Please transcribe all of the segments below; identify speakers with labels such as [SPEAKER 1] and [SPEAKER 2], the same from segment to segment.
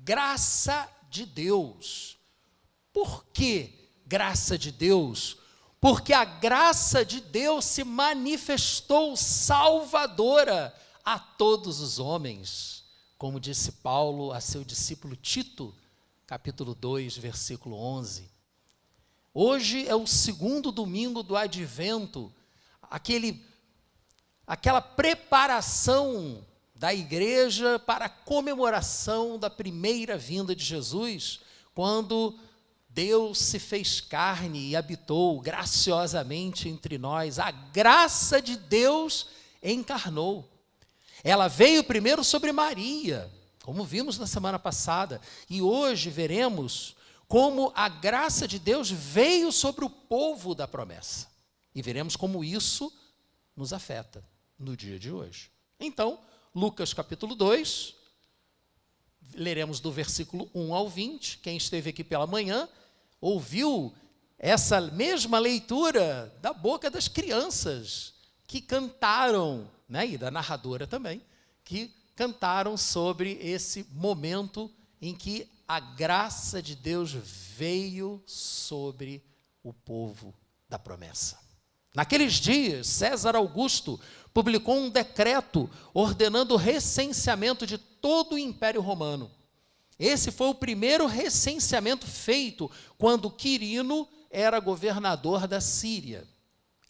[SPEAKER 1] graça de Deus. Por que graça de Deus? Porque a graça de Deus se manifestou salvadora a todos os homens, como disse Paulo a seu discípulo Tito, capítulo 2, versículo 11. Hoje é o segundo domingo do Advento, aquela preparação da igreja para a comemoração da primeira vinda de Jesus, quando Deus se fez carne e habitou graciosamente entre nós. A graça de Deus encarnou. Ela veio primeiro sobre Maria, como vimos na semana passada, e hoje veremos como a graça de Deus veio sobre o povo da promessa. E veremos como isso nos afeta no dia de hoje. Então, Lucas capítulo 2, leremos do versículo 1 ao 20. Quem esteve aqui pela manhã ouviu essa mesma leitura da boca das crianças que cantaram, né, e da narradora também, que cantaram sobre esse momento em que a graça de Deus veio sobre o povo da promessa. Naqueles dias, César Augusto publicou um decreto ordenando o recenseamento de todo o Império Romano. Esse foi o primeiro recenseamento feito quando Quirino era governador da Síria.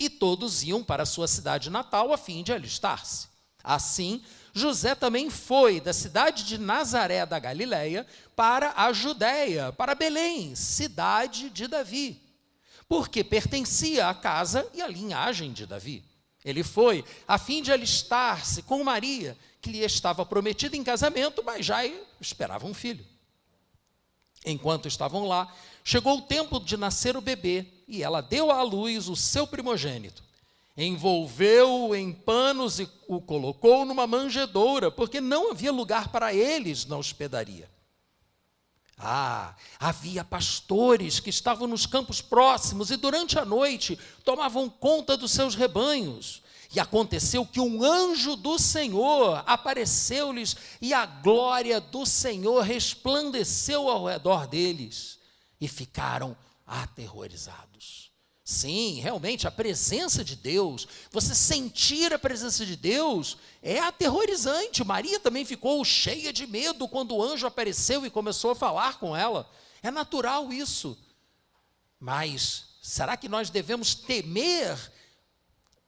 [SPEAKER 1] E todos iam para a sua cidade natal a fim de alistar-se. Assim, José também foi da cidade de Nazaré da Galileia para a Judéia, para Belém, cidade de Davi, porque pertencia à casa e à linhagem de Davi. Ele foi a fim de alistar-se com Maria, que lhe estava prometida em casamento, mas já esperava um filho. Enquanto estavam lá, chegou o tempo de nascer o bebê, e ela deu à luz o seu primogênito. Envolveu-o em panos e o colocou numa manjedoura, porque não havia lugar para eles na hospedaria. Havia pastores que estavam nos campos próximos e durante a noite tomavam conta dos seus rebanhos. E aconteceu que um anjo do Senhor apareceu-lhes e a glória do Senhor resplandeceu ao redor deles e ficaram aterrorizados. Sim, realmente, a presença de Deus, você sentir a presença de Deus é aterrorizante. Maria também ficou cheia de medo quando o anjo apareceu e começou a falar com ela. É natural isso. Mas será que nós devemos temer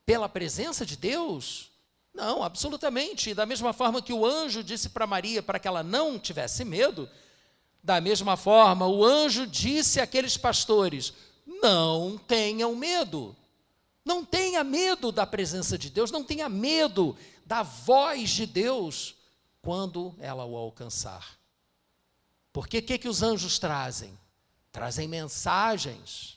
[SPEAKER 1] pela presença de Deus? Não, absolutamente. E da mesma forma que o anjo disse para Maria para que ela não tivesse medo, da mesma forma o anjo disse àqueles pastores: não tenham medo, não tenha medo da presença de Deus, não tenha medo da voz de Deus quando ela o alcançar. Porque o que os anjos trazem? Trazem mensagens.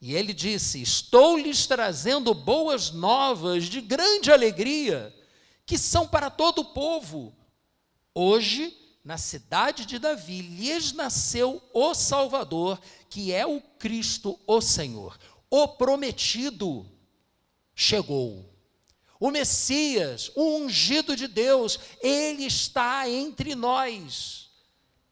[SPEAKER 1] E ele disse: estou lhes trazendo boas novas de grande alegria, que são para todo o povo. Hoje, na cidade de Davi, lhes nasceu o Salvador, que é o Cristo, o Senhor. O prometido chegou. O Messias, o ungido de Deus, ele está entre nós.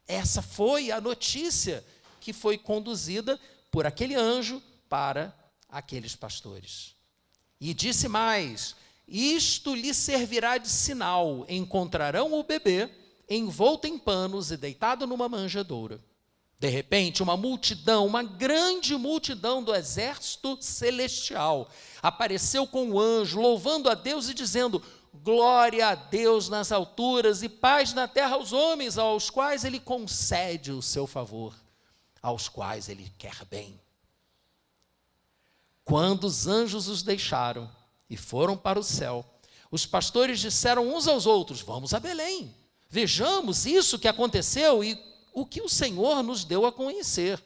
[SPEAKER 1] Essa foi a notícia que foi conduzida por aquele anjo para aqueles pastores. E disse mais: isto lhe servirá de sinal, encontrarão o bebê envolto em panos e deitado numa manjedoura. De repente, uma grande multidão do exército celestial apareceu com o anjo, louvando a Deus e dizendo: glória a Deus nas alturas e paz na terra aos homens, aos quais ele concede o seu favor, aos quais ele quer bem. Quando os anjos os deixaram e foram para o céu, os pastores disseram uns aos outros: vamos a Belém, vejamos isso que aconteceu e o que o Senhor nos deu a conhecer.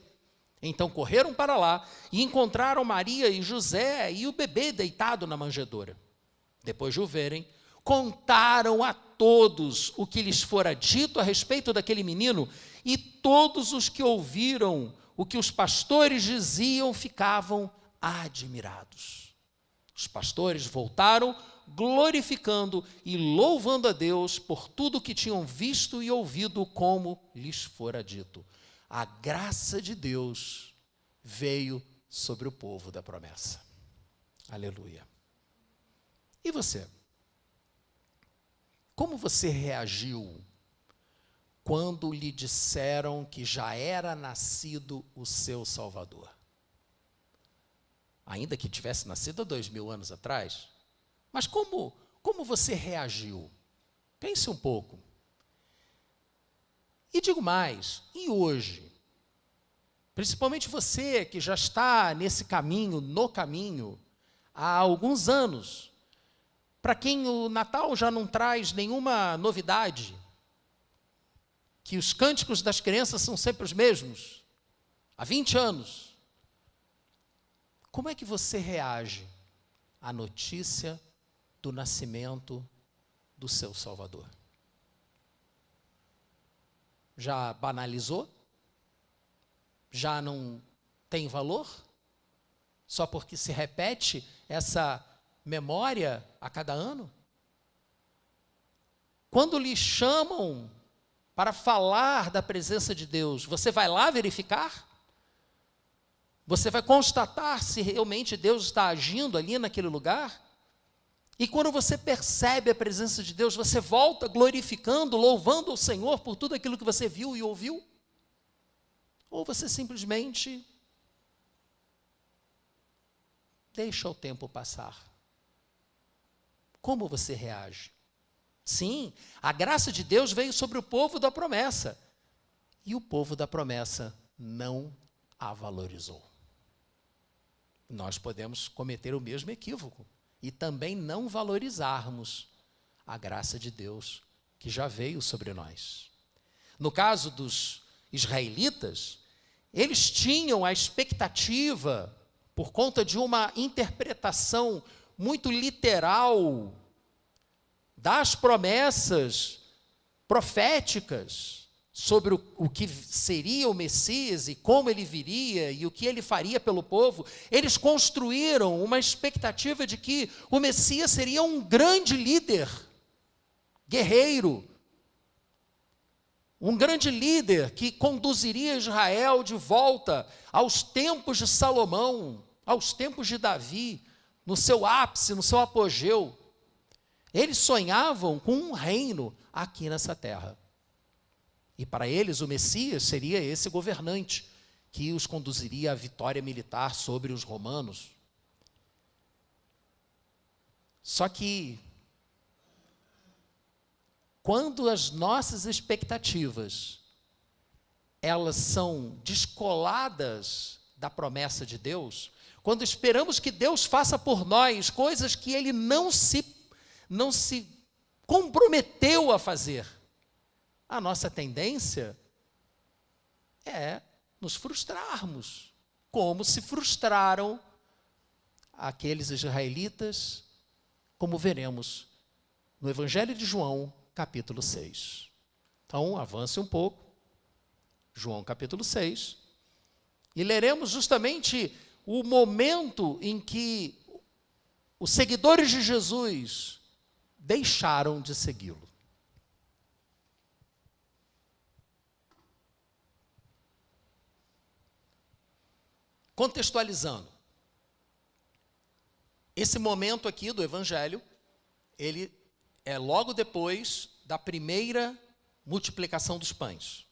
[SPEAKER 1] Então correram para lá e encontraram Maria e José e o bebê deitado na manjedoura. Depois de o verem, contaram a todos o que lhes fora dito a respeito daquele menino, e todos os que ouviram o que os pastores diziam ficavam admirados. Os pastores voltaram glorificando e louvando a Deus por tudo que tinham visto e ouvido, como lhes fora dito. A graça de Deus veio sobre o povo da promessa. Aleluia. E você? Como você reagiu quando lhe disseram que já era nascido o seu Salvador? Ainda que tivesse nascido há 2000 anos atrás. Mas como você reagiu? Pense um pouco. E digo mais, e hoje? Principalmente você que já está nesse caminho, no caminho, há alguns anos, para quem o Natal já não traz nenhuma novidade, que os cânticos das crianças são sempre os mesmos, há 20 anos. Como é que você reage à notícia do nascimento do seu Salvador? Já banalizou? Já não tem valor? Só porque se repete essa memória a cada ano? Quando lhe chamam para falar da presença de Deus, você vai lá verificar? Você vai constatar se realmente Deus está agindo ali naquele lugar? E quando você percebe a presença de Deus, você volta glorificando, louvando o Senhor por tudo aquilo que você viu e ouviu? Ou você simplesmente deixa o tempo passar? Como você reage? Sim, a graça de Deus veio sobre o povo da promessa. E o povo da promessa não a valorizou. Nós podemos cometer o mesmo equívoco e também não valorizarmos a graça de Deus que já veio sobre nós. No caso dos israelitas, eles tinham a expectativa, por conta de uma interpretação muito literal das promessas proféticas sobre o que seria o Messias e como ele viria e o que ele faria pelo povo, eles construíram uma expectativa de que o Messias seria um grande líder, guerreiro, um grande líder que conduziria Israel de volta aos tempos de Salomão, aos tempos de Davi, no seu ápice, no seu apogeu. Eles sonhavam com um reino aqui nessa terra. E para eles o Messias seria esse governante que os conduziria à vitória militar sobre os romanos. Só que, quando as nossas expectativas, elas são descoladas da promessa de Deus, quando esperamos que Deus faça por nós coisas que Ele não se comprometeu a fazer, a nossa tendência é nos frustrarmos, como se frustraram aqueles israelitas, como veremos no Evangelho de João, capítulo 6. Então, avance um pouco, João capítulo 6, e leremos justamente o momento em que os seguidores de Jesus deixaram de segui-lo. Contextualizando, esse momento aqui do Evangelho, ele é logo depois da primeira multiplicação dos pães.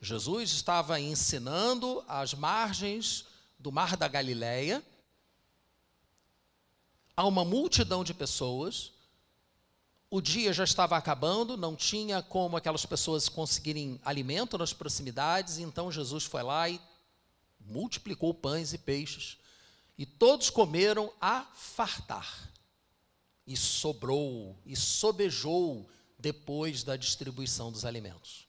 [SPEAKER 1] Jesus estava ensinando às margens do Mar da Galileia, a uma multidão de pessoas. O dia já estava acabando, não tinha como aquelas pessoas conseguirem alimento nas proximidades, então Jesus foi lá e multiplicou pães e peixes, e todos comeram a fartar. E sobrou, e sobejou depois da distribuição dos alimentos.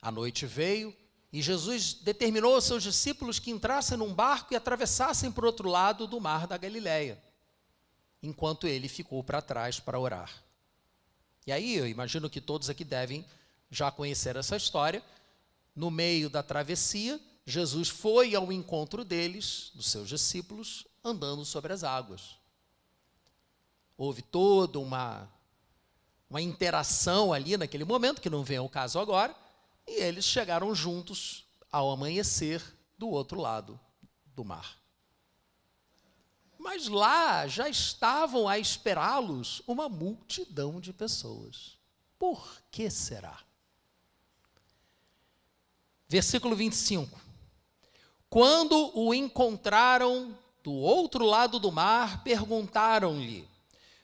[SPEAKER 1] A noite veio, e Jesus determinou aos seus discípulos que entrassem num barco e atravessassem para o outro lado do Mar da Galileia, enquanto ele ficou para trás para orar. E aí, eu imagino que todos aqui devem já conhecer essa história. No meio da travessia, Jesus foi ao encontro deles, dos seus discípulos, andando sobre as águas. houve toda uma interação ali naquele momento, que não vem ao caso agora, e eles chegaram juntos ao amanhecer do outro lado do mar. Mas lá já estavam a esperá-los uma multidão de pessoas. Por que será? Versículo 25. Quando o encontraram do outro lado do mar, perguntaram-lhe: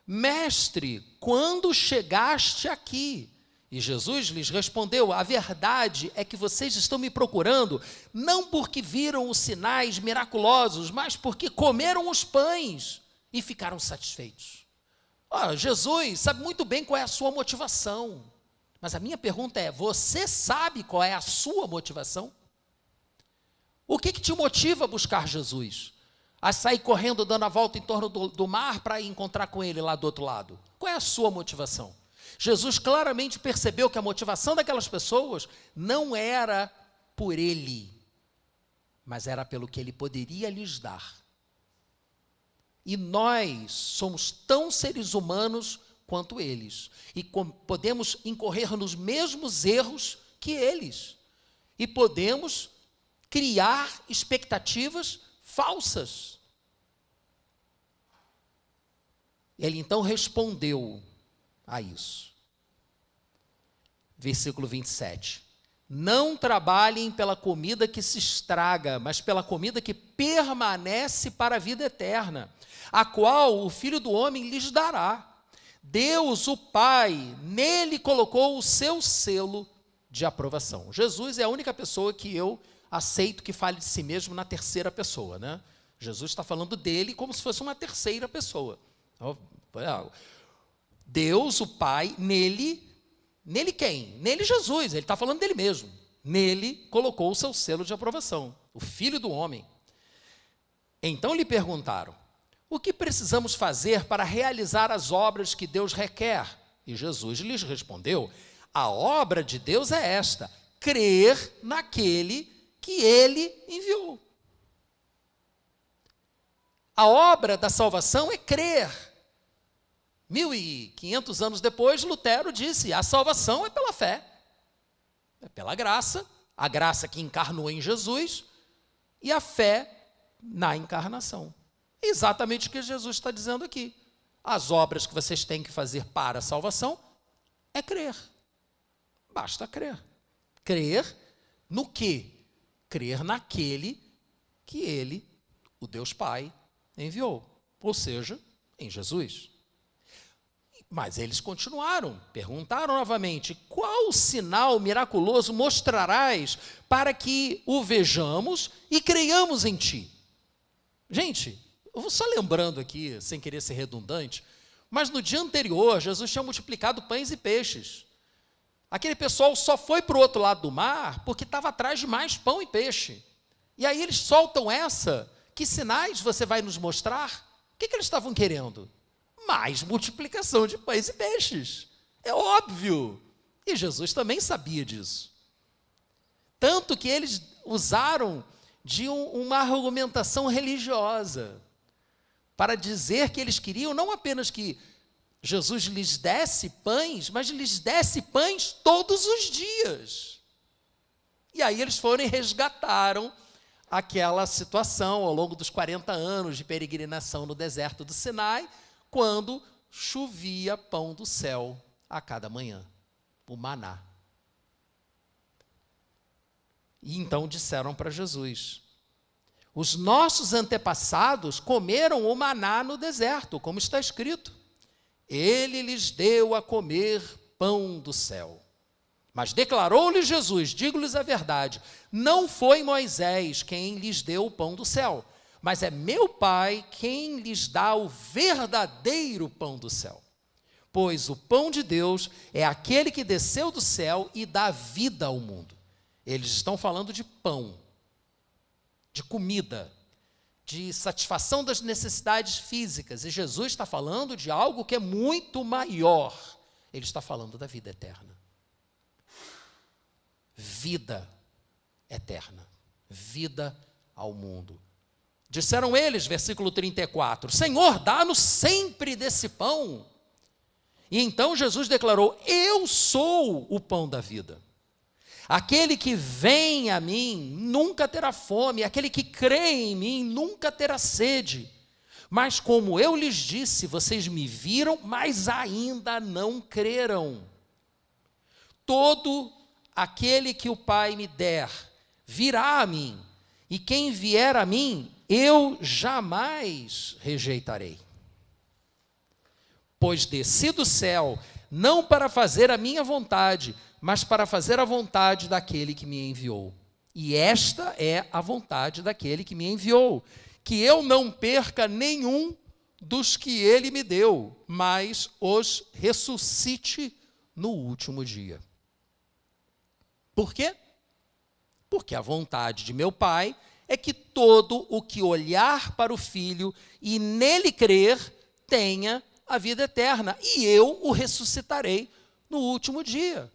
[SPEAKER 1] Mestre, quando chegaste aqui? E Jesus lhes respondeu: a verdade é que vocês estão me procurando, não porque viram os sinais miraculosos, mas porque comeram os pães e ficaram satisfeitos. Jesus sabe muito bem qual é a sua motivação. Mas a minha pergunta é: você sabe qual é a sua motivação? O que te motiva a buscar Jesus? A sair correndo, dando a volta em torno do mar para ir encontrar com ele lá do outro lado? Qual é a sua motivação? Jesus claramente percebeu que a motivação daquelas pessoas não era por ele, mas era pelo que ele poderia lhes dar. E nós somos tão seres humanos quanto eles, e podemos incorrer nos mesmos erros que eles, e podemos criar expectativas falsas. Ele então respondeu a isso. Versículo 27. Não trabalhem pela comida que se estraga, mas pela comida que permanece para a vida eterna, a qual o Filho do Homem lhes dará. Deus, o Pai, nele colocou o seu selo de aprovação. Jesus é a única pessoa que eu aceito que fale de si mesmo na terceira pessoa, né? Jesus está falando dele como se fosse uma terceira pessoa. Deus, o Pai, nele quem? Nele Jesus, ele está falando dele mesmo. Nele colocou o seu selo de aprovação, o Filho do Homem. Então lhe perguntaram: o que precisamos fazer para realizar as obras que Deus requer? E Jesus lhes respondeu: a obra de Deus é esta, crer naquele que ele enviou. A obra da salvação é crer. 1500 anos depois, Lutero disse: a salvação é pela fé, é pela graça, a graça que encarnou em Jesus, e a fé na encarnação. É exatamente o que Jesus está dizendo aqui. As obras que vocês têm que fazer para a salvação é crer. Basta crer. Crer no quê? Crer naquele que ele, o Deus Pai, enviou. Ou seja, em Jesus. Mas eles continuaram, perguntaram novamente: qual sinal miraculoso mostrarás para que o vejamos e creiamos em ti? Gente, eu vou só lembrando aqui, sem querer ser redundante, mas no dia anterior, Jesus tinha multiplicado pães e peixes. Aquele pessoal só foi para o outro lado do mar porque estava atrás de mais pão e peixe. E aí eles soltam essa: que sinais você vai nos mostrar? O que eles estavam querendo? Mais multiplicação de pães e peixes. É óbvio. E Jesus também sabia disso. Tanto que eles usaram de uma argumentação religiosa para dizer que eles queriam não apenas que Jesus lhes desse pães, mas lhes desse pães todos os dias. E aí eles foram e resgataram aquela situação ao longo dos 40 anos de peregrinação no deserto do Sinai, quando chovia pão do céu a cada manhã, o maná. E então disseram para Jesus: os nossos antepassados comeram o maná no deserto, como está escrito: ele lhes deu a comer pão do céu. Mas declarou-lhes Jesus: digo-lhes a verdade, não foi Moisés quem lhes deu o pão do céu, mas é meu Pai quem lhes dá o verdadeiro pão do céu. Pois o pão de Deus é aquele que desceu do céu e dá vida ao mundo. Eles estão falando de pão, de comida, de satisfação das necessidades físicas. E Jesus está falando de algo que é muito maior. Ele está falando da vida eterna. Vida eterna. Vida ao mundo. Disseram eles, versículo 34, Senhor, dá-nos sempre desse pão. E então Jesus declarou, eu sou o pão da vida. Aquele que vem a mim nunca terá fome, aquele que crê em mim nunca terá sede. Mas como eu lhes disse, vocês me viram, mas ainda não creram. Todo aquele que o Pai me der virá a mim, e quem vier a mim, eu jamais rejeitarei. Pois desci do céu, não para fazer a minha vontade, mas para fazer a vontade daquele que me enviou. E esta é a vontade daquele que me enviou, que eu não perca nenhum dos que ele me deu, mas os ressuscite no último dia. Por quê? Porque a vontade de meu Pai é que todo o que olhar para o Filho e nele crer tenha a vida eterna, e eu o ressuscitarei no último dia.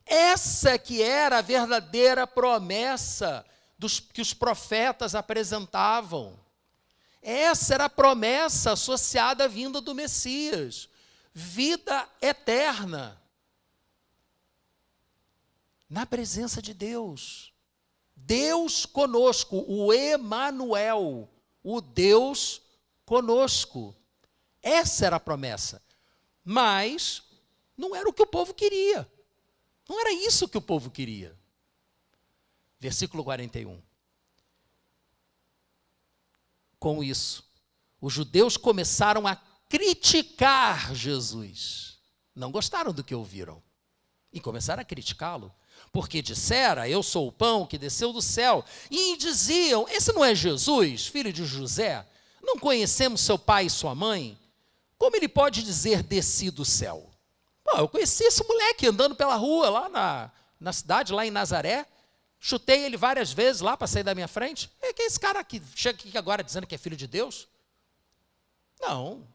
[SPEAKER 1] Essa que era a verdadeira promessa que os profetas apresentavam. Essa era a promessa associada à vinda do Messias. Vida eterna. Na presença de Deus. Deus conosco, o Emanuel, o Deus conosco. Essa era a promessa. Mas não era o que o povo queria. Não era isso que o povo queria. Versículo 41. Com isso, os judeus começaram a criticar Jesus. Não gostaram do que ouviram. E começaram a criticá-lo. Porque dissera, eu sou o pão que desceu do céu. E diziam, esse não é Jesus, filho de José? Não conhecemos seu pai e sua mãe? Como ele pode dizer, desci do céu? Pô, eu conheci esse moleque andando pela rua, lá na cidade, lá em Nazaré. Chutei ele várias vezes lá para sair da minha frente. É que esse cara que chega aqui agora dizendo que é filho de Deus? Não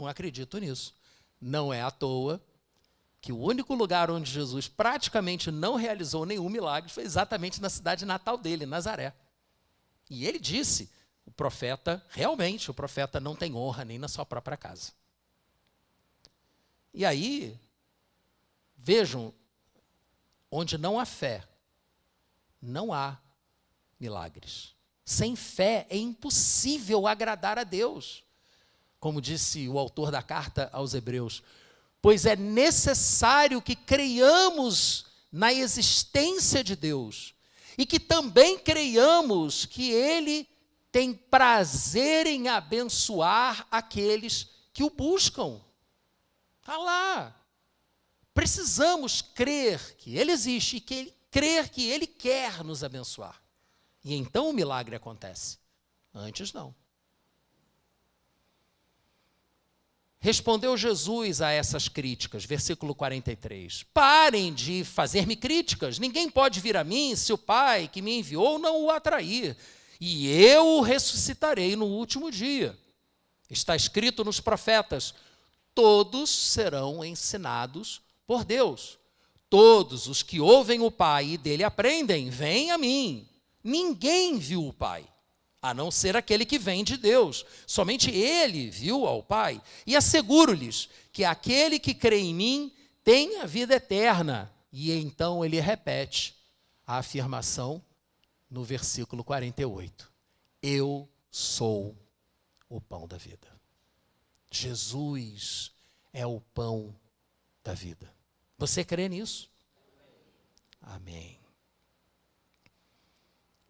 [SPEAKER 1] acredito nisso. Não é à toa que o único lugar onde Jesus praticamente não realizou nenhum milagre foi exatamente na cidade natal dele, Nazaré. E ele disse, o profeta não tem honra nem na sua própria casa. E aí, vejam, onde não há fé, não há milagres. Sem fé é impossível agradar a Deus. Como disse o autor da carta aos Hebreus, pois é necessário que creiamos na existência de Deus e que também creiamos que Ele tem prazer em abençoar aqueles que o buscam. Está lá. Precisamos crer que Ele existe e crer que Ele quer nos abençoar. E então o milagre acontece. Antes não. Respondeu Jesus a essas críticas, versículo 43. Parem de fazer-me críticas. Ninguém pode vir a mim se o Pai que me enviou não o atrair. E eu o ressuscitarei no último dia. Está escrito nos profetas, todos serão ensinados por Deus. Todos os que ouvem o Pai e dele aprendem, vêm a mim. Ninguém viu o Pai, a não ser aquele que vem de Deus. Somente ele viu ao Pai. E asseguro-lhes que aquele que crê em mim tem a vida eterna. E então ele repete a afirmação no versículo 48. Eu sou o pão da vida. Jesus é o pão da vida. Você crê nisso? Amém.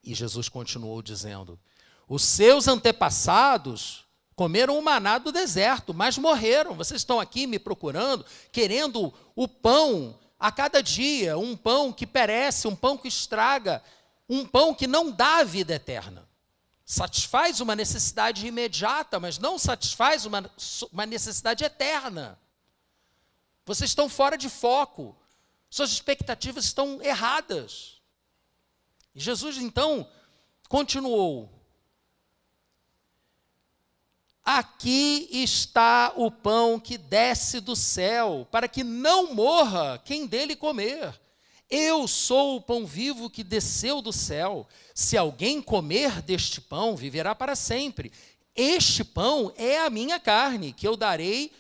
[SPEAKER 1] E Jesus continuou dizendo, os seus antepassados comeram o maná do deserto, mas morreram. Vocês estão aqui me procurando, querendo o pão a cada dia, um pão que perece, um pão que estraga, um pão que não dá vida eterna. Satisfaz uma necessidade imediata, mas não satisfaz uma necessidade eterna. Vocês estão fora de foco, suas expectativas estão erradas. E Jesus, então, continuou. Aqui está o pão que desce do céu, para que não morra quem dele comer. Eu sou o pão vivo que desceu do céu. Se alguém comer deste pão, viverá para sempre. Este pão é a minha carne, que eu darei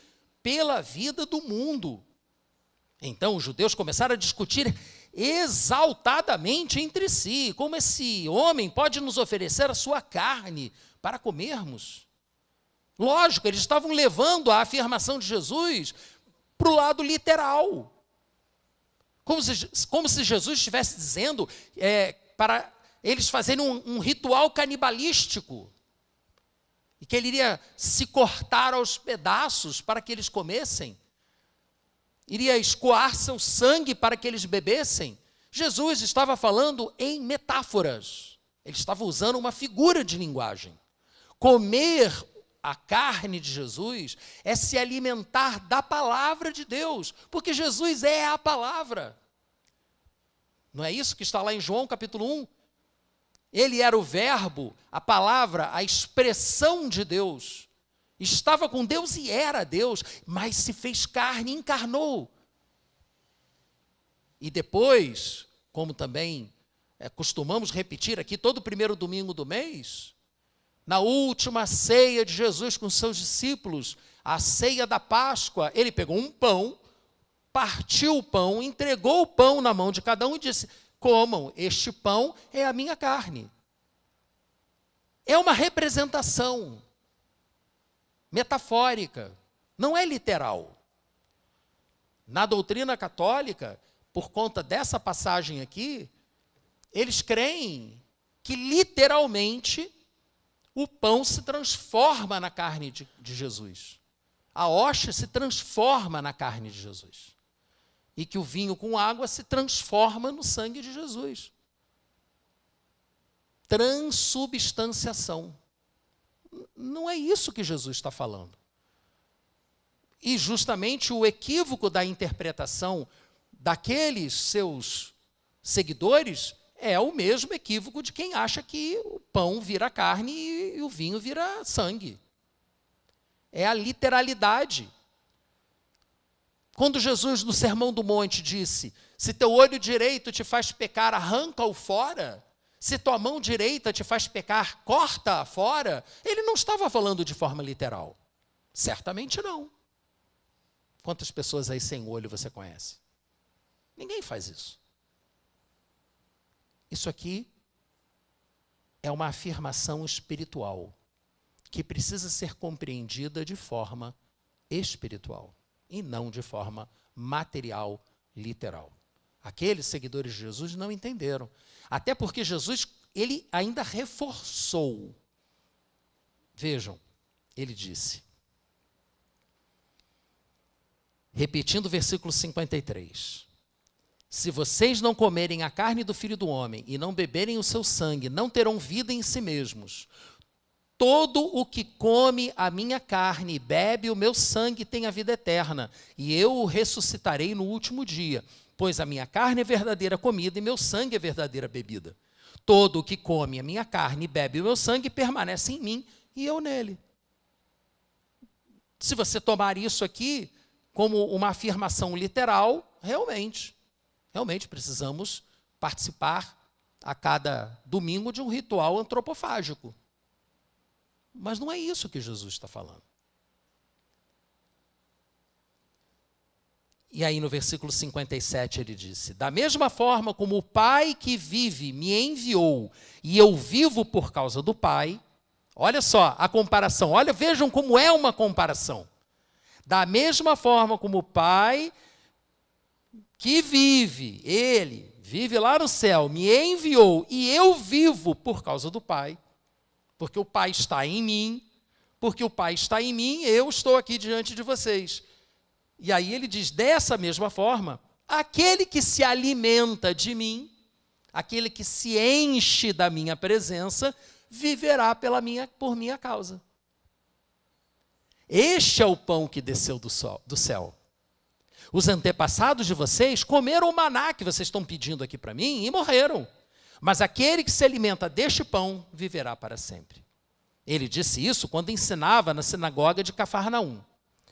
[SPEAKER 1] pela vida do mundo. Então os judeus começaram a discutir exaltadamente entre si, como esse homem pode nos oferecer a sua carne para comermos. Lógico, eles estavam levando a afirmação de Jesus para o lado literal. Como se Jesus estivesse dizendo para eles fazerem um ritual canibalístico. E que ele iria se cortar aos pedaços para que eles comessem. Iria escoar seu sangue para que eles bebessem. Jesus estava falando em metáforas. Ele estava usando uma figura de linguagem. Comer a carne de Jesus é se alimentar da palavra de Deus, porque Jesus é a palavra. Não é isso que está lá em João capítulo 1? Ele era o verbo, a palavra, a expressão de Deus. Estava com Deus e era Deus, mas se fez carne e encarnou. E depois, como também costumamos repetir aqui todo primeiro domingo do mês, na última ceia de Jesus com seus discípulos, a ceia da Páscoa, ele pegou um pão, partiu o pão, entregou o pão na mão de cada um e disse: comam, este pão é a minha carne. É uma representação metafórica, não é literal. Na doutrina católica, por conta dessa passagem aqui, eles creem que literalmente o pão se transforma na carne de Jesus. A hóstia se transforma na carne de Jesus. E que o vinho com água se transforma no sangue de Jesus. Transubstanciação. Não é isso que Jesus está falando. E justamente o equívoco da interpretação daqueles seus seguidores é o mesmo equívoco de quem acha que o pão vira carne e o vinho vira sangue. É a literalidade. Quando Jesus, no Sermão do Monte, disse: se teu olho direito te faz pecar, arranca-o fora. Se tua mão direita te faz pecar, corta-a fora. Ele não estava falando de forma literal. Certamente não. Quantas pessoas aí sem olho você conhece? Ninguém faz isso. Isso aqui é uma afirmação espiritual que precisa ser compreendida de forma espiritual e não de forma material, literal. Aqueles seguidores de Jesus não entenderam. Até porque Jesus, ele ainda reforçou. Vejam, ele disse, repetindo o versículo 53, se vocês não comerem a carne do Filho do Homem e não beberem o seu sangue, não terão vida em si mesmos. Todo o que come a minha carne e bebe o meu sangue tem a vida eterna, e eu o ressuscitarei no último dia, pois a minha carne é verdadeira comida e meu sangue é verdadeira bebida. Todo o que come a minha carne e bebe o meu sangue permanece em mim e eu nele. Se você tomar isso aqui como uma afirmação literal, realmente precisamos participar a cada domingo de um ritual antropofágico. Mas não é isso que Jesus está falando. E aí no versículo 57 ele disse: da mesma forma como o Pai que vive me enviou e eu vivo por causa do Pai. Olha só a comparação, vejam como é uma comparação. Da mesma forma como o Pai que vive, ele vive lá no céu, me enviou e eu vivo por causa do Pai. Porque o Pai está em mim, porque o Pai está em mim, eu estou aqui diante de vocês. E aí ele diz, dessa mesma forma, aquele que se alimenta de mim, aquele que se enche da minha presença, viverá por minha causa. Este é o pão que desceu do céu. Os antepassados de vocês comeram o maná que vocês estão pedindo aqui para mim e morreram. Mas aquele que se alimenta deste pão viverá para sempre. Ele disse isso quando ensinava na sinagoga de Cafarnaum.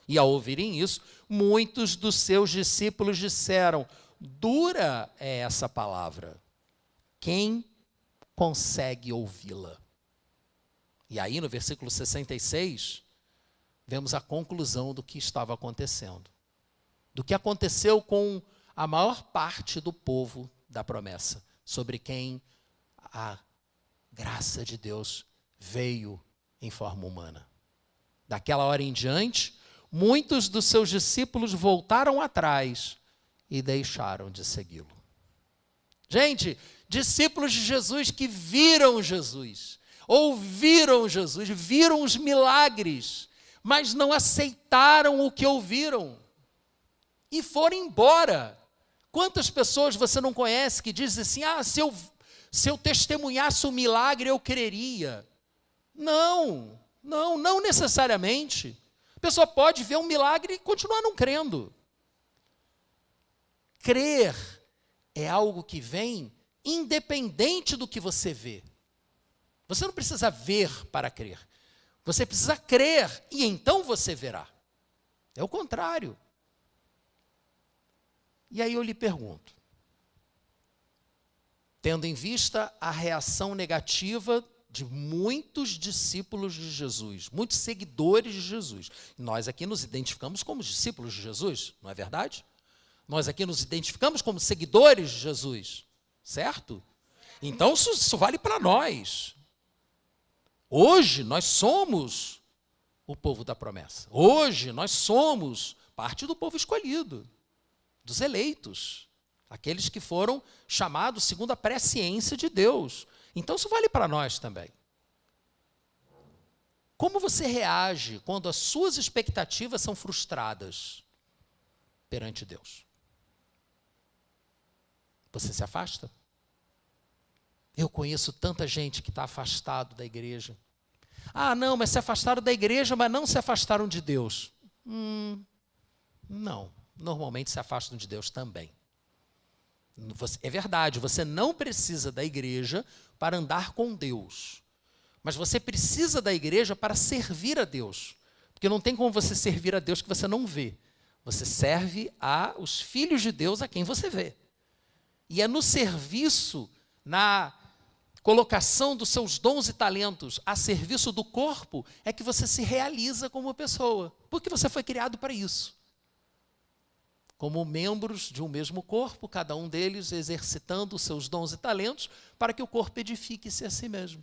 [SPEAKER 1] E ao ouvirem isso, muitos dos seus discípulos disseram: dura é essa palavra. Quem consegue ouvi-la? E aí, no versículo 66, vemos a conclusão do que estava acontecendo. Do que aconteceu com a maior parte do povo da promessa, sobre quem a graça de Deus veio em forma humana. Daquela hora em diante, muitos dos seus discípulos voltaram atrás e deixaram de segui-lo. Gente, discípulos de Jesus que viram Jesus, ouviram Jesus, viram os milagres, mas não aceitaram o que ouviram e foram embora. Quantas pessoas você não conhece que dizem assim, se eu testemunhasse um milagre, eu creria. Não necessariamente. A pessoa pode ver um milagre e continuar não crendo. Crer é algo que vem independente do que você vê. Você não precisa ver para crer. Você precisa crer e então você verá. É o contrário. E aí eu lhe pergunto, tendo em vista a reação negativa de muitos discípulos de Jesus, muitos seguidores de Jesus, nós aqui nos identificamos como discípulos de Jesus, não é verdade? Nós aqui nos identificamos como seguidores de Jesus, certo? Então isso vale para nós. Hoje nós somos o povo da promessa. Hoje nós somos parte do povo escolhido, dos eleitos, aqueles que foram chamados segundo a presciência de Deus. Então isso vale para nós também. Como você reage quando as suas expectativas são frustradas perante Deus? Você se afasta? Eu conheço tanta gente que está afastado da igreja. Não, mas se afastaram da igreja, mas não se afastaram de Deus. Não, normalmente se afastam de Deus também. É verdade, você não precisa da igreja para andar com Deus. Mas você precisa da igreja para servir a Deus. Porque não tem como você servir a Deus que você não vê. Você serve aos filhos de Deus a quem você vê. E é no serviço, na colocação dos seus dons e talentos a serviço do corpo, é que você se realiza como pessoa. Porque você foi criado para isso. Como membros de um mesmo corpo, cada um deles exercitando os seus dons e talentos para que o corpo edifique-se a si mesmo.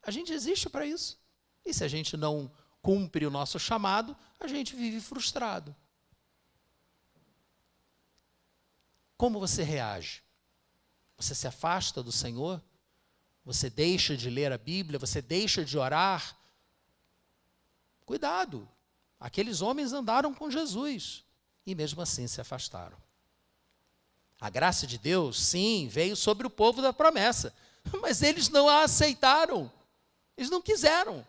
[SPEAKER 1] A gente existe para isso. E se a gente não cumpre o nosso chamado, a gente vive frustrado. Como você reage? Você se afasta do Senhor? Você deixa de ler a Bíblia? Você deixa de orar? Cuidado! Aqueles homens andaram com Jesus e mesmo assim se afastaram. A graça de Deus, sim, veio sobre o povo da promessa, mas eles não a aceitaram. Eles não quiseram,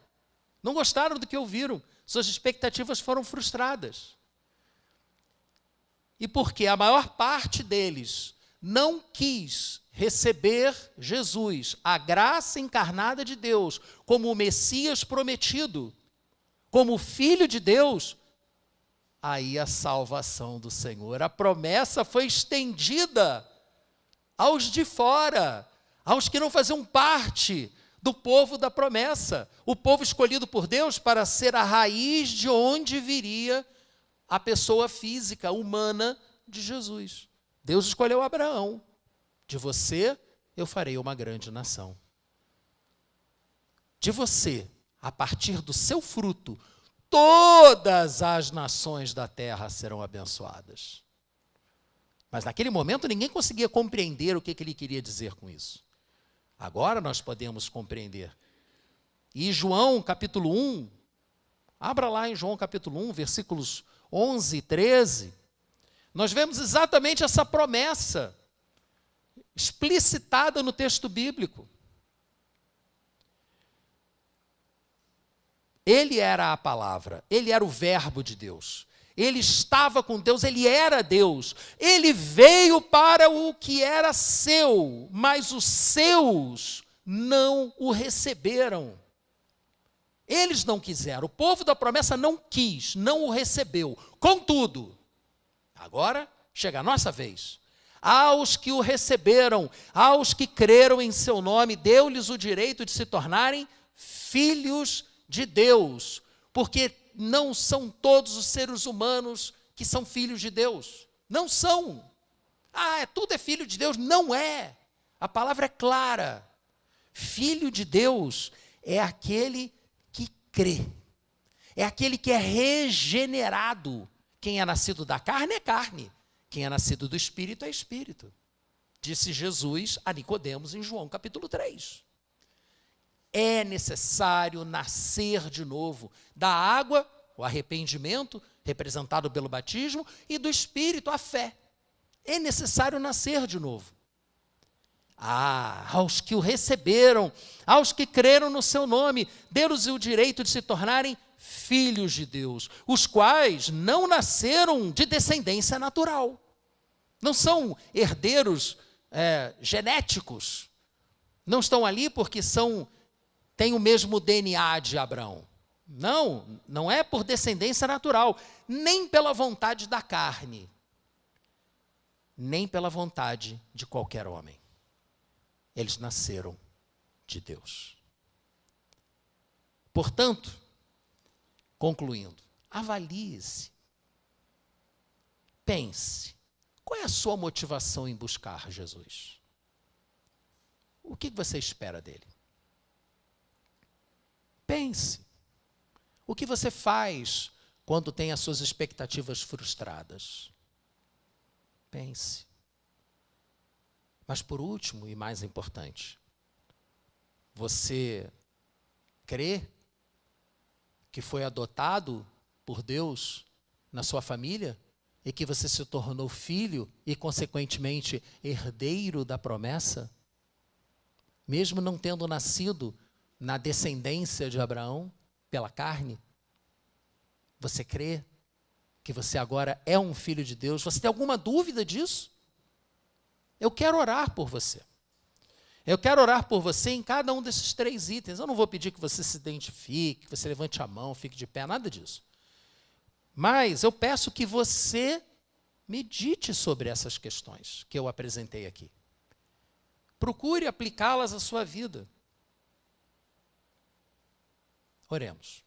[SPEAKER 1] não gostaram do que ouviram, suas expectativas foram frustradas. E porque a maior parte deles não quis receber Jesus, a graça encarnada de Deus, como o Messias prometido, como o Filho de Deus, aí a salvação do Senhor, a promessa foi estendida aos de fora, aos que não faziam parte do povo da promessa, o povo escolhido por Deus para ser a raiz de onde viria a pessoa física, humana de Jesus. Deus escolheu Abraão. De você eu farei uma grande nação. De você, a partir do seu fruto, todas as nações da terra serão abençoadas. Mas naquele momento ninguém conseguia compreender o que ele queria dizer com isso. Agora nós podemos compreender. E João capítulo 1, abra lá em João capítulo 1, versículos 11 e 13, nós vemos exatamente essa promessa explicitada no texto bíblico. Ele era a palavra, ele era o verbo de Deus. Ele estava com Deus, ele era Deus. Ele veio para o que era seu, mas os seus não o receberam. Eles não quiseram, o povo da promessa não quis, não o recebeu. Contudo, agora chega a nossa vez. Aos que o receberam, aos que creram em seu nome, deu-lhes o direito de se tornarem filhos de Deus, porque não são todos os seres humanos que são filhos de Deus. Não são. Tudo é filho de Deus. Não é. A palavra é clara. Filho de Deus é aquele que crê. É aquele que é regenerado. Quem é nascido da carne é carne. Quem é nascido do Espírito é Espírito. Disse Jesus a Nicodemos em João capítulo 3. É necessário nascer de novo da água, o arrependimento, representado pelo batismo, e do Espírito, a fé. É necessário nascer de novo. Aos que o receberam, aos que creram no seu nome, deu-lhes o direito de se tornarem filhos de Deus, os quais não nasceram de descendência natural. Não são herdeiros genéticos. Não estão ali porque têm o mesmo DNA de Abraão. Não é por descendência natural, nem pela vontade da carne, nem pela vontade de qualquer homem. Eles nasceram de Deus. Portanto, concluindo, avalie-se, pense, qual é a sua motivação em buscar Jesus? O que você espera dele? Pense, o que você faz quando tem as suas expectativas frustradas? Pense. Mas por último e mais importante, você crê que foi adotado por Deus na sua família e que você se tornou filho e, consequentemente, herdeiro da promessa? Mesmo não tendo nascido na descendência de Abraão pela carne? Você crê que você agora é um filho de Deus? Você tem alguma dúvida disso? Eu quero orar por você. Eu quero orar por você em cada um desses 3 itens. Eu não vou pedir que você se identifique, que você levante a mão, fique de pé, nada disso. Mas eu peço que você medite sobre essas questões que eu apresentei aqui. Procure aplicá-las à sua vida. Oremos.